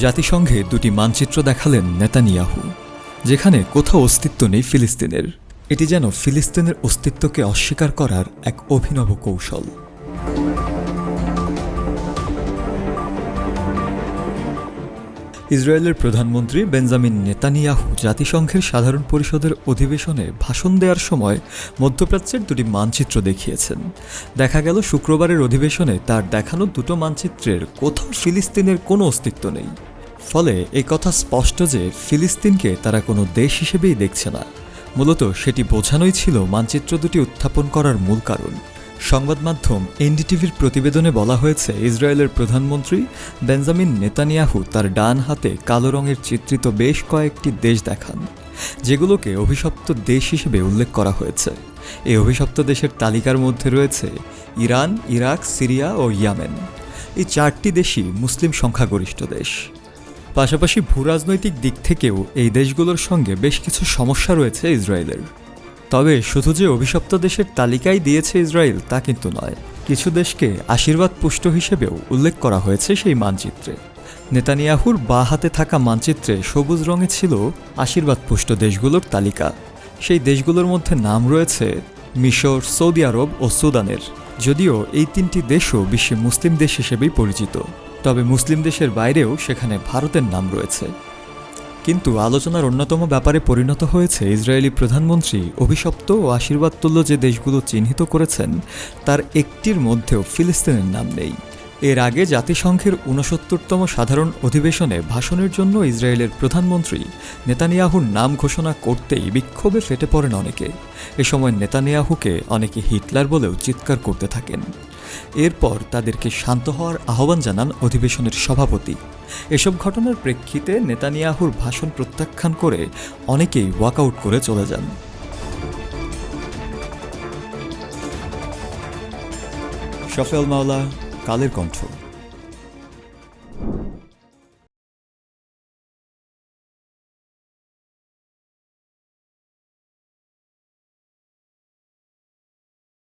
জাতিসংঘে দুটি মানচিত্র দেখালেন নেতানিয়াহু, যেখানে কোথাও অস্তিত্ব নেই ফিলিস্তিনের। এটি যেন ফিলিস্তিনের অস্তিত্বকে অস্বীকার করার এক অভিনব কৌশল। ইসরায়েলের প্রধানমন্ত্রী বেঞ্জামিন নেতানিয়াহু জাতিসংঘের সাধারণ পরিষদের অধিবেশনে ভাষণ দেওয়ার সময় মধ্যপ্রাচ্যের দুটি মানচিত্র দেখিয়েছেন। দেখা গেল শুক্রবারের অধিবেশনে তার দেখানো দুটো মানচিত্রের কোথাও ফিলিস্তিনের কোনো অস্তিত্ব নেই। ফলে এই কথা স্পষ্ট যে ফিলিস্তিনকে তারা কোনো দেশ হিসেবেই দেখছে না। মূলত সেটি বোঝানোই ছিল মানচিত্র দুটি উত্থাপন করার মূল কারণ। সংবাদ মাধ্যম এনডিটিভির প্রতিবেদনে বলা হয়েছে, ইসরায়েলের প্রধানমন্ত্রী বেঞ্জামিন নেতানিয়াহু তার ডান হাতে কালো রঙের চিত্রিত বেশ কয়েকটি দেশ দেখান, যেগুলোকে অভিশপ্ত দেশ হিসেবে উল্লেখ করা হয়েছে। এই অভিশপ্ত দেশের তালিকার মধ্যে রয়েছে ইরান, ইরাক, সিরিয়া ও ইয়েমেন। এই চারটি দেশই মুসলিম সংখ্যাগরিষ্ঠ দেশ। পাশাপাশি ভূরাজনৈতিক দিক থেকেও এই দেশগুলোর সঙ্গে বেশ কিছু সমস্যা রয়েছে ইসরায়েলের। তবে শুধু যে অভিশপ্ত দেশের তালিকায় দিয়েছে ইসরায়েল তা কিন্তু নয়, কিছু দেশকে আশীর্বাদ পুষ্ট হিসেবেও উল্লেখ করা হয়েছে সেই মানচিত্রে। নেতানিয়াহুর বাঁ হাতে থাকা মানচিত্রে সবুজ রঙে ছিল আশীর্বাদ পুষ্ট দেশগুলোর তালিকা। সেই দেশগুলোর মধ্যে নাম রয়েছে মিশর, সৌদি আরব ও সুদানের। যদিও এই তিনটি দেশও বিশ্বে মুসলিম দেশ হিসেবেই পরিচিত, তবে মুসলিম দেশের বাইরেও সেখানে ভারতের নাম রয়েছে। কিন্তু আলোচনার অন্যতম ব্যাপারে পরিণত হয়েছে ইসরায়েলি প্রধানমন্ত্রী অভিশপ্ত ও আশীর্বাদতুল্য যে দেশগুলো চিহ্নিত করেছেন তার একটির মধ্যেও ফিলিস্তিনের নাম নেই। এর আগে জাতিসংঘের ৬৯তম সাধারণ অধিবেশনে ভাষণের জন্য ইসরায়েলের প্রধানমন্ত্রী নেতানিয়াহুর নাম ঘোষণা করতেই বিক্ষোভে ফেটে পড়েন অনেকে। এ সময় নেতানিয়াহুকে অনেকে হিটলার বলেও চিৎকার করতে থাকেন। এরপর তাদেরকে শান্ত হওয়ার আহ্বান জানান অধিবেশনের সভাপতি। এসব ঘটনার প্রেক্ষিতে নেতানিয়াহুর ভাষণ প্রত্যাখ্যান করে অনেকেই ওয়াকআউট করে চলে যান। শফেল মাওলা, কালের কণ্ঠ।